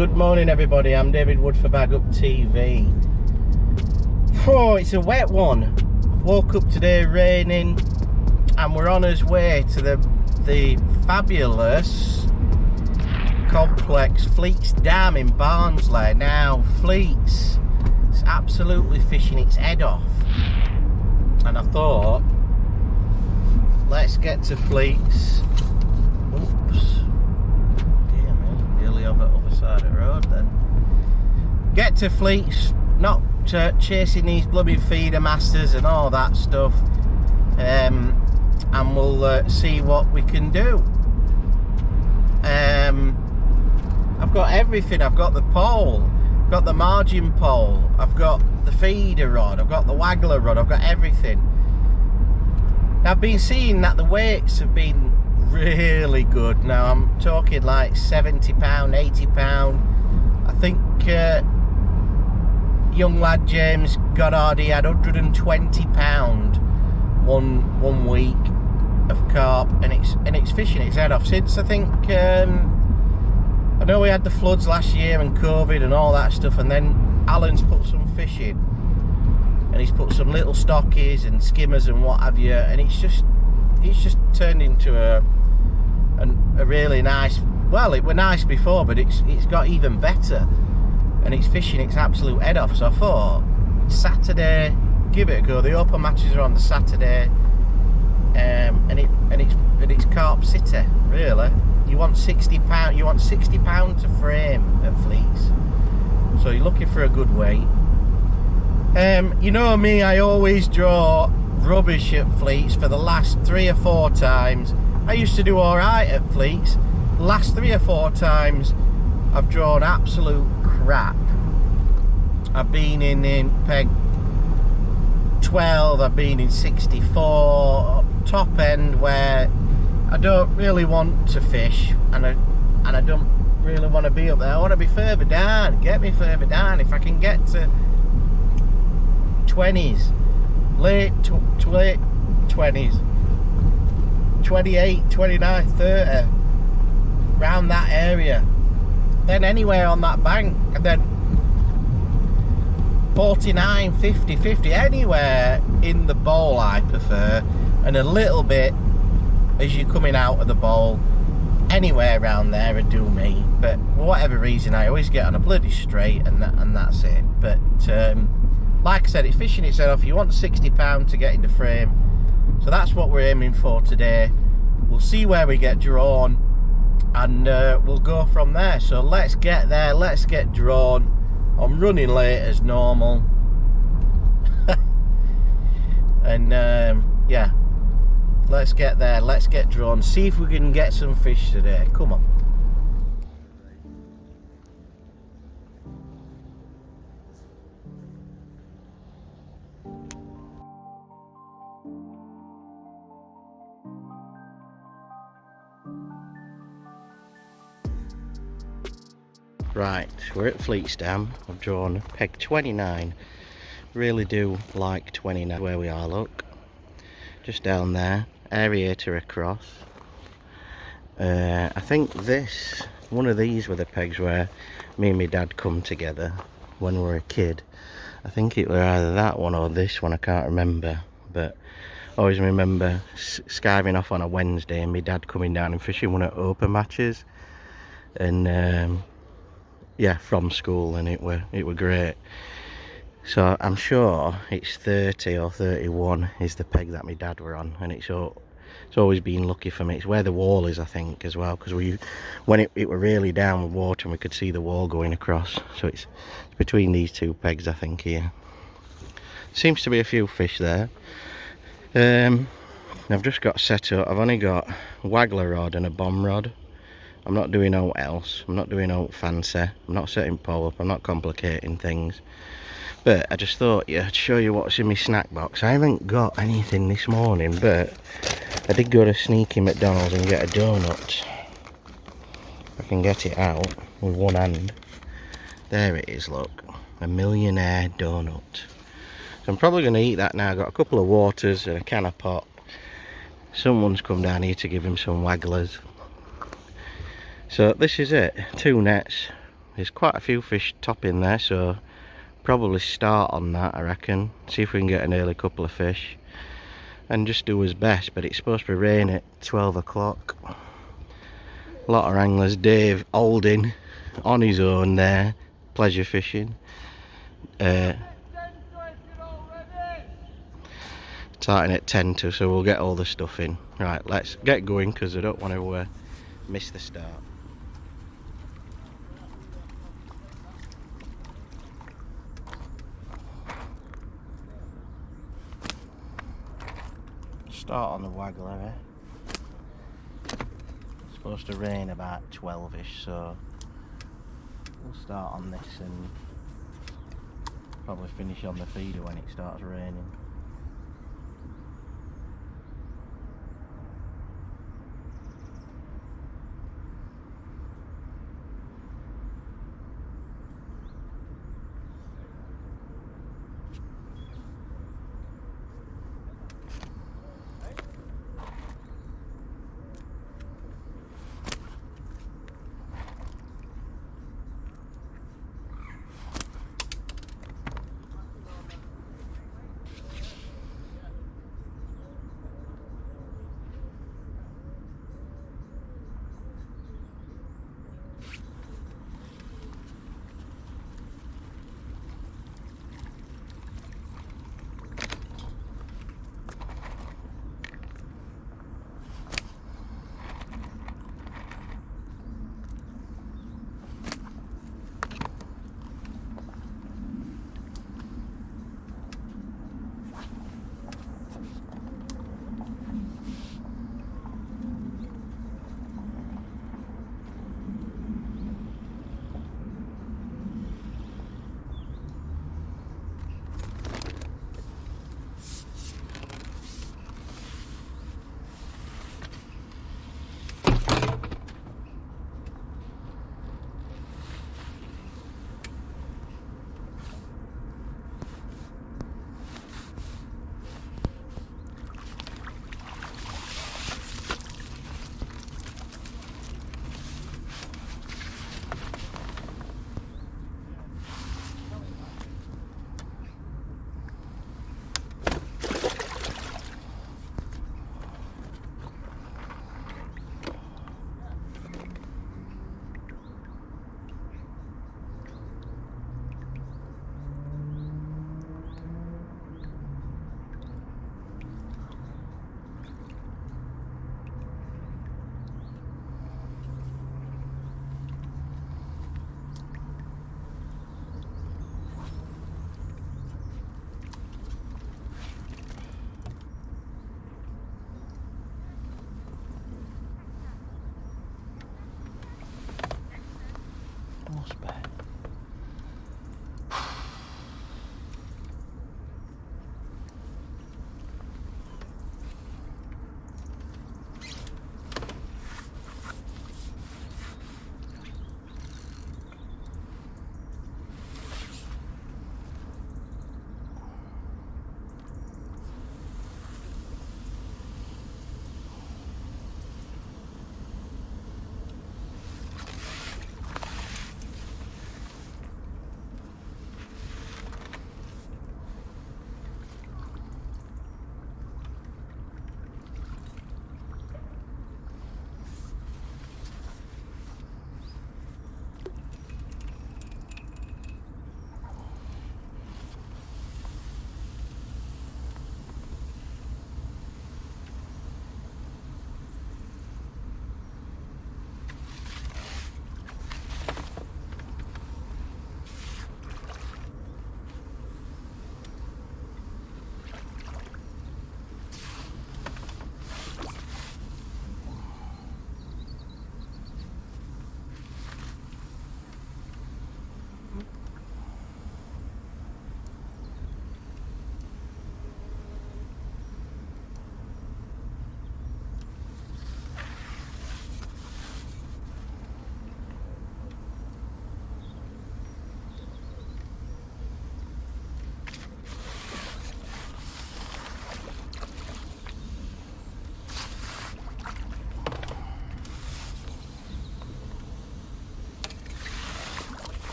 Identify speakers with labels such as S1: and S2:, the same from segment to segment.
S1: Good morning everybody, I'm David Wood for baguptv. Oh, it's a wet one. Woke up today raining and we're on our way to the fabulous complex FLEETSdam in Barnsley. Now Fleets is absolutely fishing its head off, and I thought, let's get to Fleets. Oops. Dear me, nearly over the other side of the road then. Get to Fleets, not chasing these bloody feeder masters and all that stuff. And we'll see what we can do. I've got everything. I've got the pole, I've got the margin pole, I've got the feeder rod, I've got the waggler rod, I've got everything. I've been seeing that the weights have been really good. Now I'm talking like £70, £80. I think young lad James Goddard, he had £120 one week of carp, and it's fishing its head off since, I think, I know we had the floods last year and COVID and all that stuff, and then Alan's put some fish in, and he's put some little stockies and skimmers and what have you, and it's just turned into a really nice, well, it were nice before, but it's got even better, and it's fishing its absolute head off. So I thought, Saturday, give it a go. The open matches are on the Saturday, and it's carp city, really. You want £60, you want £60 to frame at Fleets, so you're looking for a good weight. You know me, I always draw rubbish at Fleets. For the last 3 or 4 times, I used to do alright at Fleets. Last 3 or 4 times I've drawn absolute crap. I've been in peg 12, I've been in 64, top end, where I don't really want to fish, and I don't really want to be up there. I want to be further down. Get me further down. If I can get to 20s, late 20s, 28, 29, 30, around that area, then anywhere on that bank, and then 49, 50, 50, anywhere in the bowl I prefer, and a little bit as you're coming out of the bowl, anywhere around there would do me. But for whatever reason, I always get on a bloody straight, and that's it. But like I said, it's fishing its head off. You want £60 to get into frame, so that's what we're aiming for today. We'll see where we get drawn, and we'll go from there. So let's get there, let's get drawn. I'm running late as normal. And yeah, let's get there, let's get drawn, see if we can get some fish today. Come on. Right, we're at FLEETSdam. I've drawn peg 29. Really do like 29 where we are, look. Just down there, aerator across. I think one of these were the pegs where me and my dad come together when we were a kid. I think it were either that one or this one, I can't remember. But I always remember skiving off on a Wednesday and my dad coming down and fishing one of the open matches. And yeah, from school, and it were great. So I'm sure it's 30 or 31 is the peg that my dad were on, and it's always been lucky for me. It's where the wall is, I think, as well, because when it were really down with water and we could see the wall going across. So it's between these 2 pegs, I think, here. Seems to be a few fish there. I've just got set up. I've only got a waggler rod and a bomb rod. I'm not doing out else, I'm not doing out fancy, I'm not setting pole up, I'm not complicating things. But I just thought, yeah, I'd show you what's in my snack box. I haven't got anything this morning, but I did go to sneaky McDonald's and get a donut. If I can get it out with one hand. There it is, look, a millionaire donut. So I'm probably going to eat that now. I've got a couple of waters and a can of pop. Someone's come down here to give him some wagglers. So this is it, 2 nets. There's quite a few fish topping there, so probably start on that, I reckon. See if we can get an early couple of fish and just do his best. But it's supposed to rain at 12 o'clock. A lot of anglers. Dave Alding on his own there, pleasure fishing. Starting at 10 to, so we'll get all the stuff in. Right, let's get going because I don't want to miss the start. Start on the waggler, eh? It's supposed to rain about 12ish, so we'll start on this and probably finish on the feeder when it starts raining.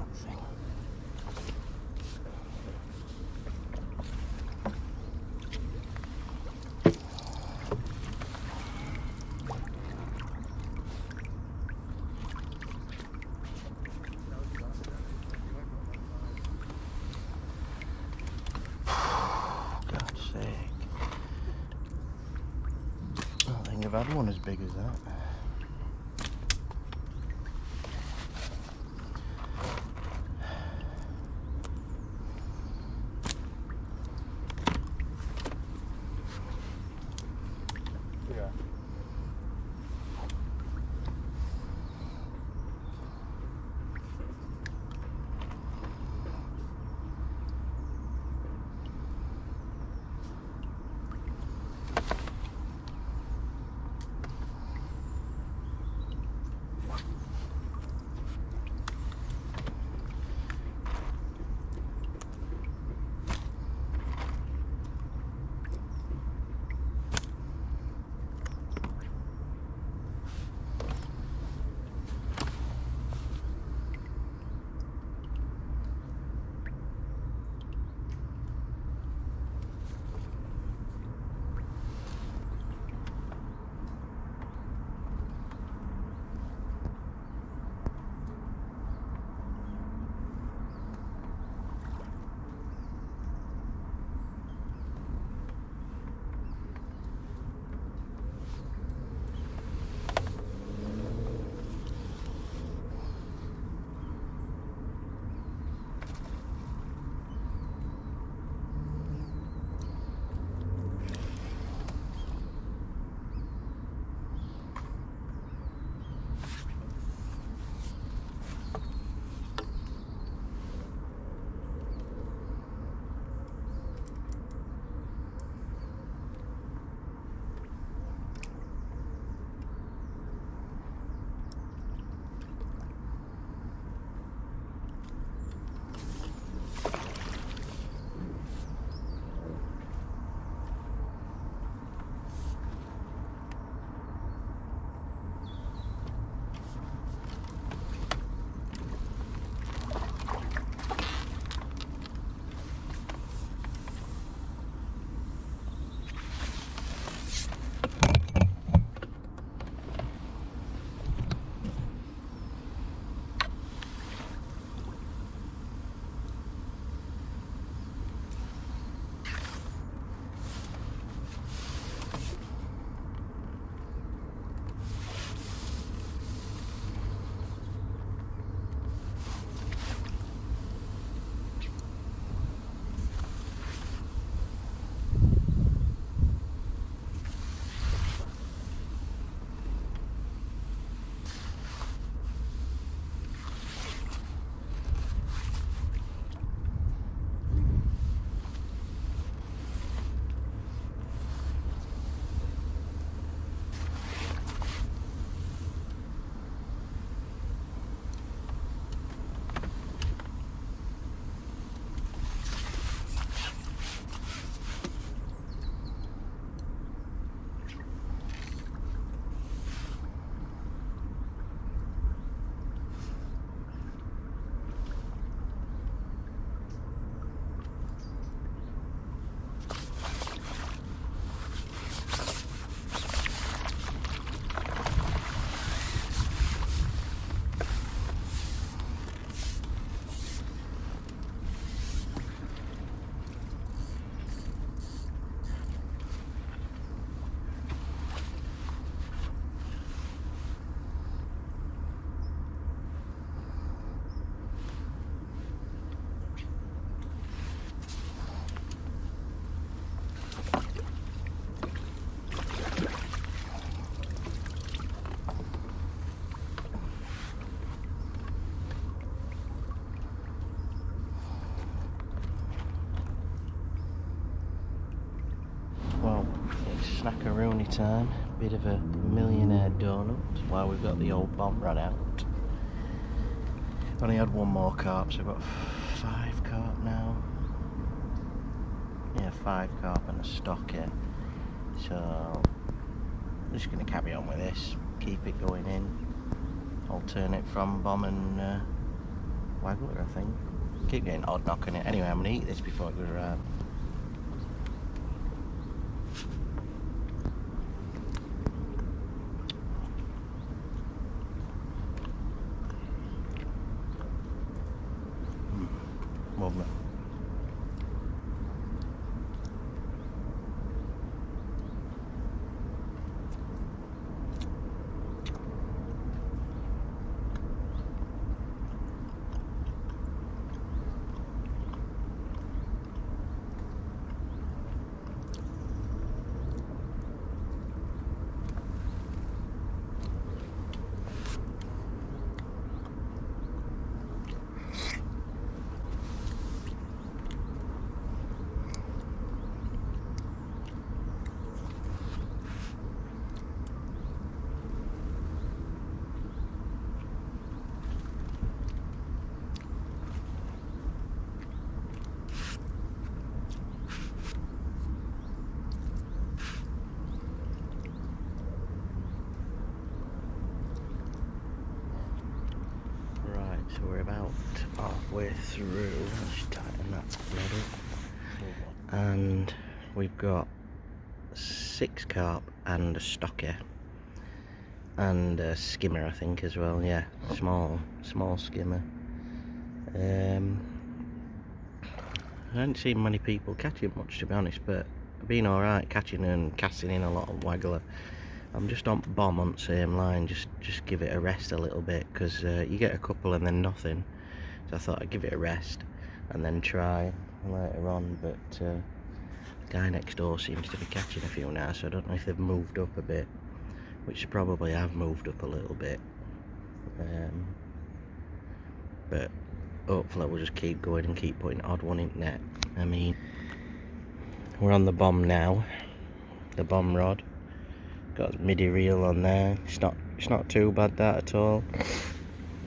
S1: that thing. God's sake. I don't think I've had one as big as that.
S2: Yeah.
S1: Snackaroony time, bit of a millionaire donut while we've got the old bomb run out. Only had one more carp, so I've got 5 carp now. Yeah, 5 carp and a stock here. So I'm just going to carry on with this, keep it going in, alternate from bomb and waggler, I think. Keep getting odd knocking it. Anyway, I'm gonna eat this before it goes around. Lovely. So we're about halfway through. Let's tighten that thread up. And we've got 6 carp and a stocker. And a skimmer, I think, as well. Yeah, small skimmer. I haven't seen many people catching much, to be honest, but I've been alright catching and casting in a lot of waggler. I'm just on bomb on the same line, just give it a rest a little bit, because you get a couple and then nothing. So I thought I'd give it a rest and then try later on, but the guy next door seems to be catching a few now, so I don't know if they've moved up a bit, which they probably have moved up a little bit. But hopefully we'll just keep going and keep putting odd one in net. I mean, we're on the bomb now, the bomb rod. Got a midi reel on there. It's not too bad, that at all.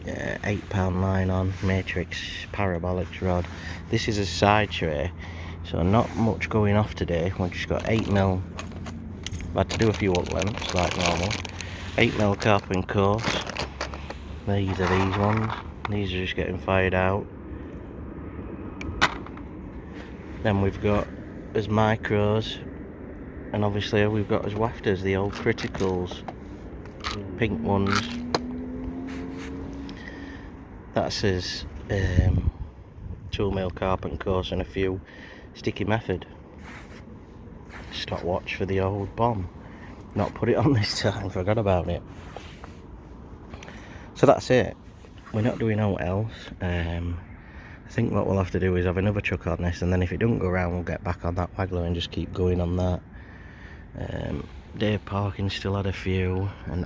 S1: £8 line on, matrix parabolics rod. This is a side tray, so not much going off today. We've just got 8mm. I've had to do a few up lengths like normal. 8mm carp and course. These are these ones. These are just getting fired out. Then we've got as micros. And obviously we've got as wafters, the old criticals, pink ones. That's his 2mm carp and course and a few sticky method. Stopwatch for the old bomb. Not put it on this time, forgot about it. So that's it. We're not doing anything else. I think what we'll have to do is have another chuck on this, and then if it don't go round, we'll get back on that waggler and just keep going on that. Dave Parkin still had a few, and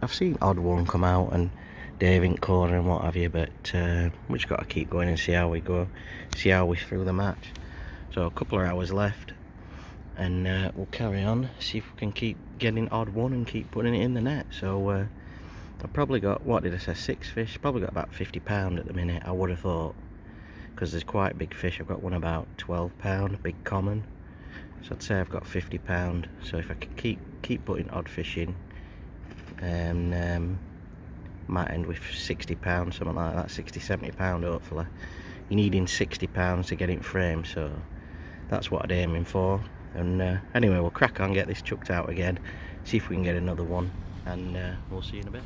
S1: I've seen odd one come out and Dave in corner and what have you, but we just got to keep going and see how we go, see how we through the match. So a couple of hours left, and we'll carry on, see if we can keep getting odd one and keep putting it in the net. So I've probably got, what did I say, 6 fish, probably got about £50 at the minute, I would have thought, because there's quite big fish. I've got one about £12, big common. So I'd say I've got £50. So if I can keep putting odd fish in, and might end with £60, something like that, £60–70 hopefully. You're needing £60 to get it framed, so that's what I'm aiming for. And anyway, we'll crack on, get this chucked out again, see if we can get another one, and we'll see you in a bit.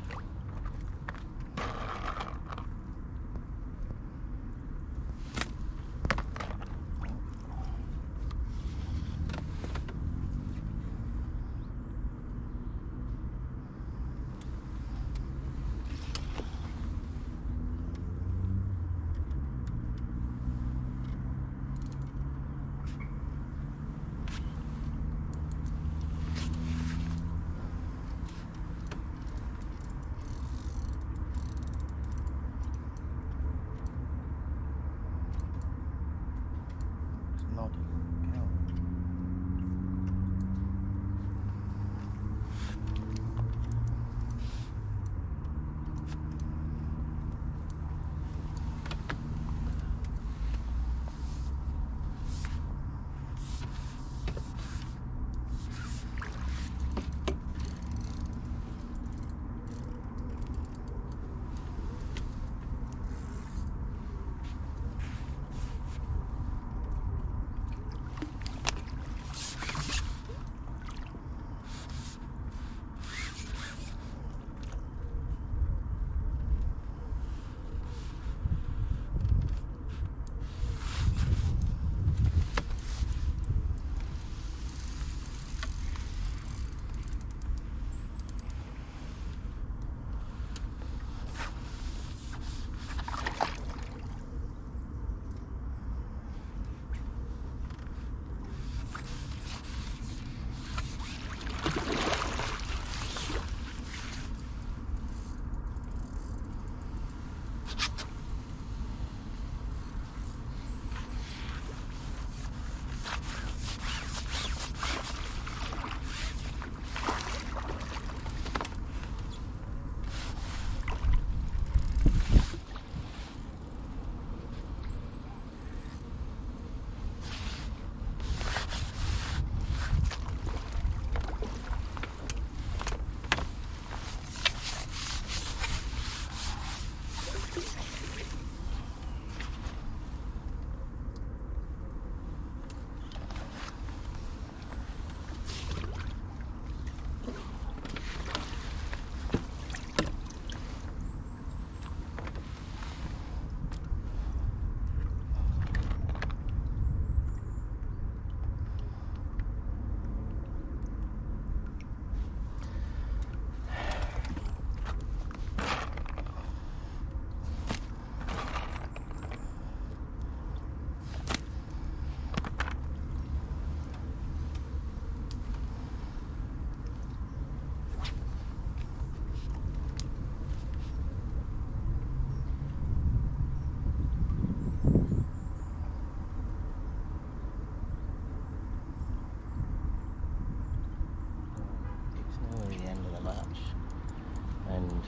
S1: and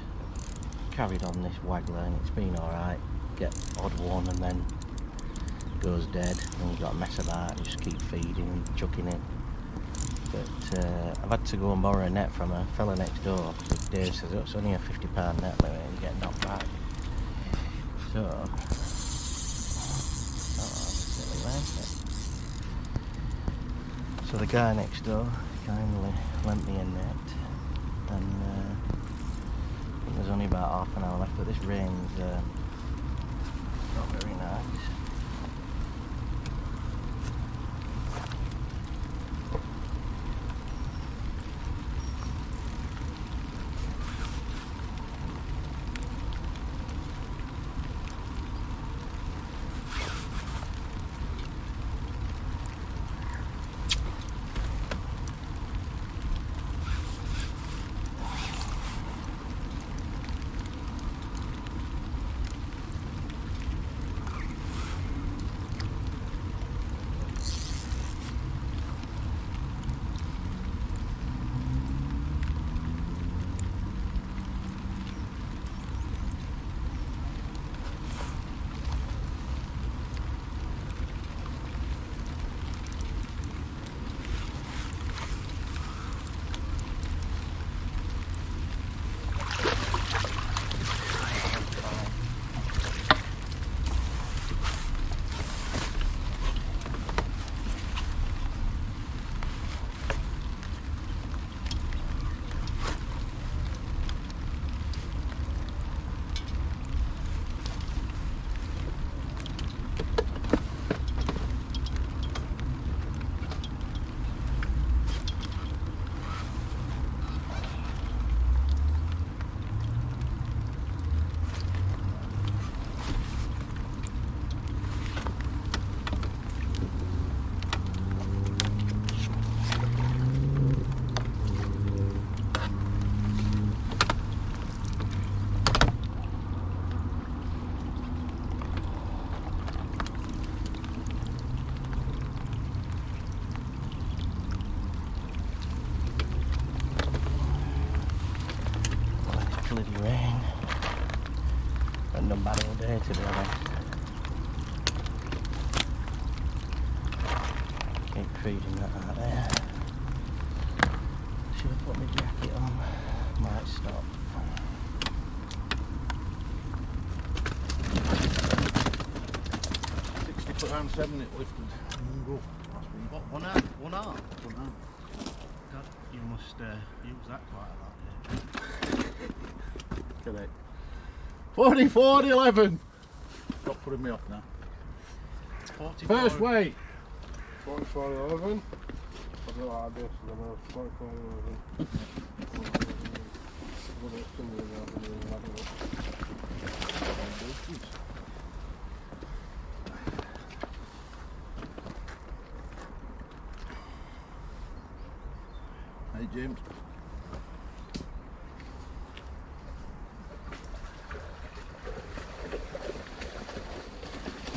S1: carried on this waggler, and it's been alright. Get odd one and then goes dead, and you've got to mess about and just keep feeding and chucking it. But I've had to go and borrow a net from a fella next door. Dave says, oh, it's only a £50 net limit and you get knocked back. So, so the guy next door kindly lent me a net, and I think there's only about half an hour left, but this rain's not very nice. Bloody rain. Been done bad all day, to be honest. Keep feeding that out there. Should have put my jacket on. Might stop.
S2: £60 7 it lifted.
S1: What, one arm? One arm?
S2: One arm.
S1: God, you must use that quite a lot, yeah.
S2: Correct. 44.11. Stop putting me off now.
S1: 44.
S2: First weight.
S3: 44.11. I don't like this, I know. 44.11.
S2: Hey James.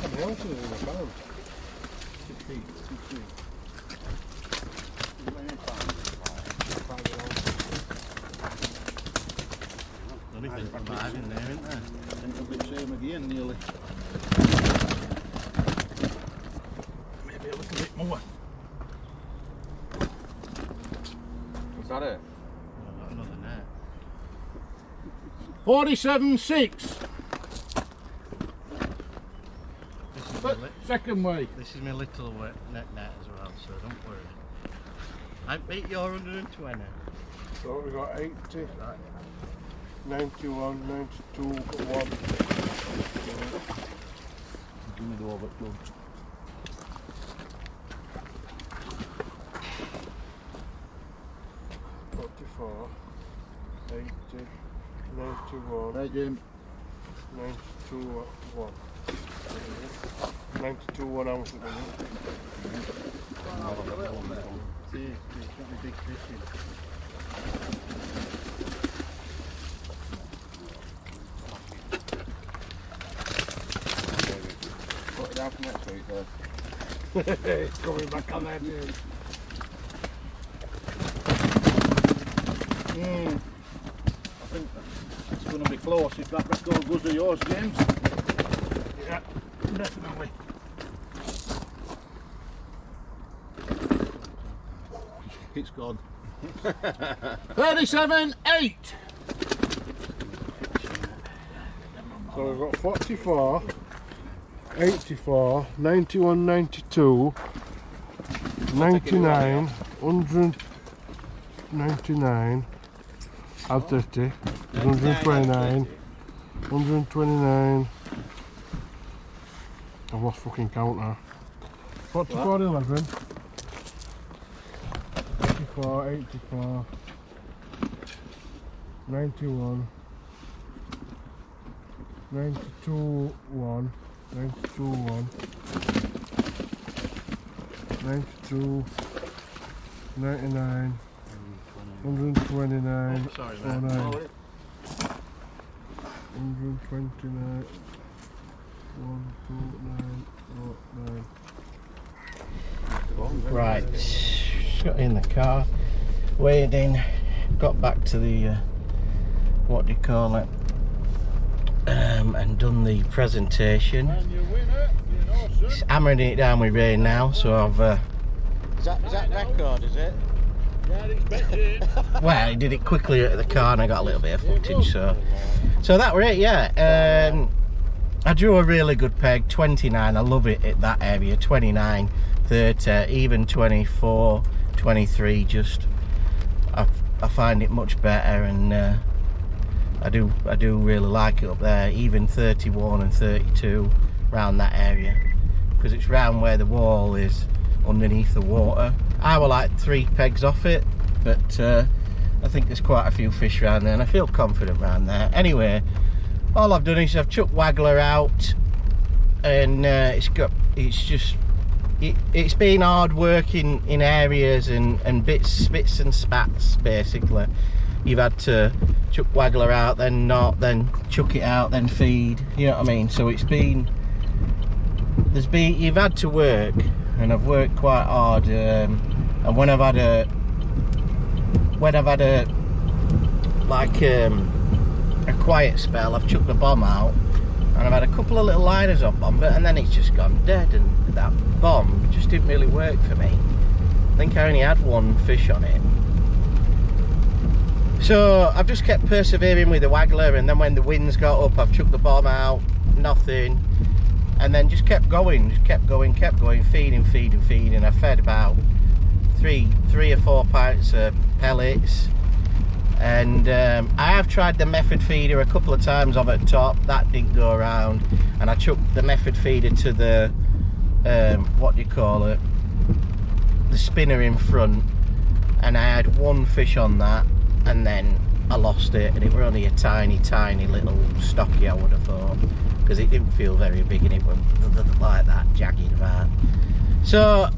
S3: How many ounces in the pound?
S2: 16.
S1: Only 55 in there, isn't there?
S2: I think it'll be the same again nearly. Maybe a little bit more.
S3: Is that it?
S1: I've got another net.
S2: 47.6.
S1: This is my
S2: Second weight.
S1: This is my little net as well, so don't worry. I beat your 120.
S3: So we got 80, 91, 92, 1.
S2: Give me the overflow.
S3: 44, 80, 91,
S2: Hey James.
S3: 92, 1. 92, 1 ounce at the minute.
S1: See, it's got me big fishing.
S3: Put it down for next week then. It's coming back on there too.
S2: I think going to be close if that record goes to yours, James. Yeah, definitely. It's gone. 37.8.
S3: So we've got 44, 84, 91, 92, 99, 199, add 30, 129, 129. I've lost fucking count now. 44, 11, 84, 84, 91, 92, 1, 92, 1, 92, 99, 129,
S2: Oh, sorry,
S3: 09,
S2: mate.
S3: 129, 129, 09.
S1: Right, got in the car, weighed in, got back to the what do you call it, and done the presentation.
S2: And you win it, you know, son.
S1: It's hammering it down with rain now, so I've
S4: Is that record, is it?
S2: Yeah, expected.
S1: well, I did it quickly at the car and I got a little bit of footage, so that were it. Yeah, I drew a really good peg, 29. I love it at that area, 29, 30, even 24, 23. Just I find it much better, and I do really like it up there, even 31 and 32 round that area, because it's round where the wall is underneath the water. I were like 3 pegs off it, but I think there's quite a few fish around there and I feel confident around there. Anyway, all I've done is I've chucked waggler out, and it's been hard work in areas and bits and spats. Basically, you've had to chuck waggler out, then not, then chuck it out, then feed, you know what I mean? So you've had to work, and I've worked quite hard, and when I've had a quiet spell, I've chucked the bomb out and I've had a couple of little liners on bomb, and then it's just gone dead, and that bomb just didn't really work for me. I think I only had 1 fish on it. So I've just kept persevering with the waggler, and then when the winds got up, I've chucked the bomb out, nothing, and then just kept going, feeding. I fed about 3 or 4 pints of pellets, and I have tried the method feeder a couple of times over at top. That didn't go around, and I chucked the method feeder to the what do you call it, the spinner in front, and I had 1 fish on that, and then I lost it, and it were only a tiny little stocky, I would have thought, because it didn't feel very big, and it was like that, jagged about. So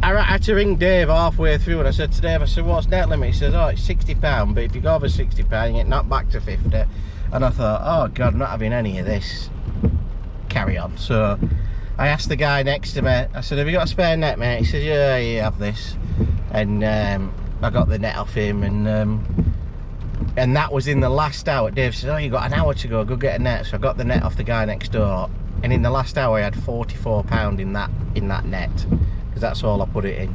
S1: I had to ring Dave halfway through, and I said to Dave, I said, what's net limit? He says, oh, it's £60, but if you go over £60 you get knocked back to 50. And I thought, oh God, I'm not having any of this, carry on. So I asked the guy next to me, I said, have you got a spare net, mate? He said, yeah, you have this. And I got the net off him, and that was in the last hour. Dave said, oh, you got an hour to go get a net. So I got the net off the guy next door, and in the last hour I had £44 in that net, because that's all I put it in,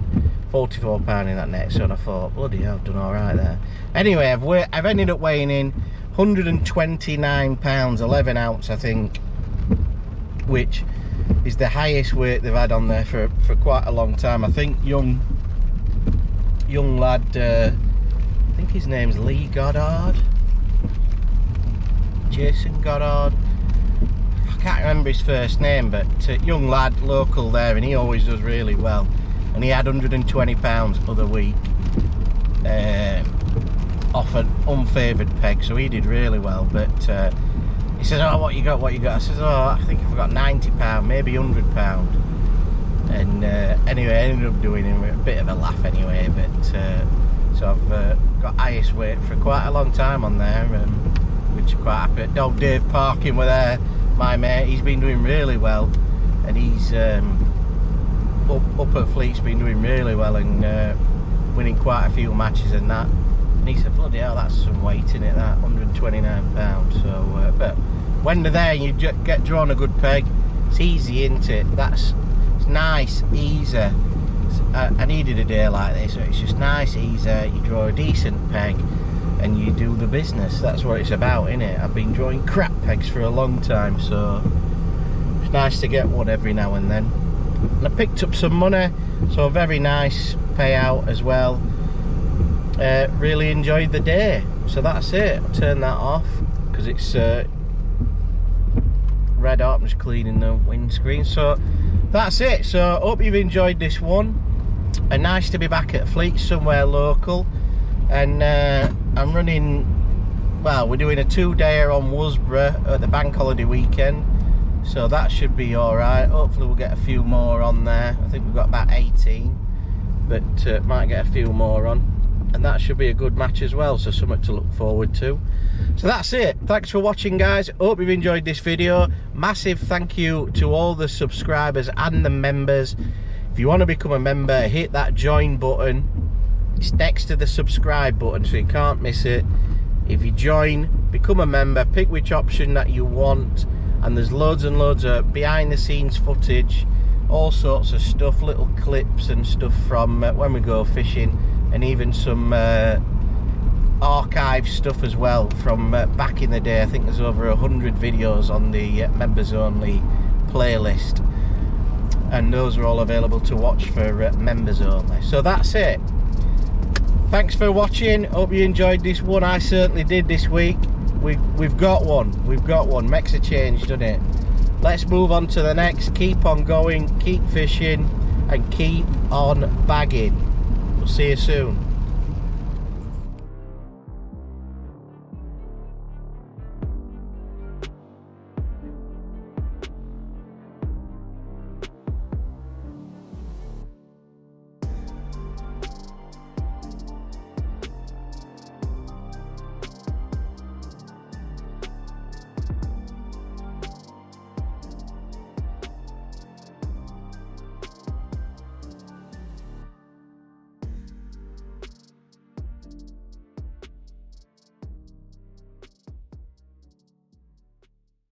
S1: £44 in that net. So I thought, bloody hell, I've done all right there. Anyway, I've ended up weighing in 129 pounds 11 ounce, I think, which is the highest weight they've had on there for quite a long time. I think young lad, I think his name's Lee Goddard, Jason Goddard, I can't remember his first name, but young lad, local there, and he always does really well, and he had 120 pounds other week off an unfavoured peg, so he did really well. But he said, oh, what you got? I said, oh, I think I forgot £90, maybe £100. And anyway, I ended up doing him a bit of a laugh anyway. But so I've got highest weight for quite a long time on there, which I'm quite happy. Oh, Dave Parkin were there, my mate. He's been doing really well, and he's up at Fleets, been doing really well, and winning quite a few matches and that. And he said, bloody hell, that's some weight in it, that, £129. So, but when they're there and you get drawn a good peg, it's easy, isn't it? It's nice, easy. I needed a day like this, so it's just nice, easy. You draw a decent peg and you do the business. That's what it's about, innit? I've been drawing crap pegs for a long time, so it's nice to get one every now and then. And I picked up some money, so a very nice payout as well. Really enjoyed the day. So that's it. I'll turn that off because it's red hot. I'm just cleaning the windscreen. So that's it. So hope you've enjoyed this one. And nice to be back at FLEETS, somewhere local. And I'm running, well, we're doing a 2-dayer on Worsborough at the bank holiday weekend. So that should be alright. Hopefully we'll get a few more on there. I think we've got about 18, but might get a few more on. And that should be a good match as well, so something to look forward to. So that's it. Thanks for watching, guys. Hope you've enjoyed this video. Massive thank you to all the subscribers and the members. If you want to become a member, hit that join button. It's next to the subscribe button, so you can't miss it. If you join, become a member, pick which option that you want, and there's loads and loads of behind the scenes footage, all sorts of stuff, little clips and stuff from when we go fishing, and even some archive stuff as well from back in the day. I think there's over 100 videos on the members only playlist, and those are all available to watch for members only. So that's it. Thanks for watching. Hope you enjoyed this one. I certainly did this week. We've got one. Makes a change, doesn't it? Let's move on to the next. Keep on going, keep fishing, and keep on bagging. We'll see you soon.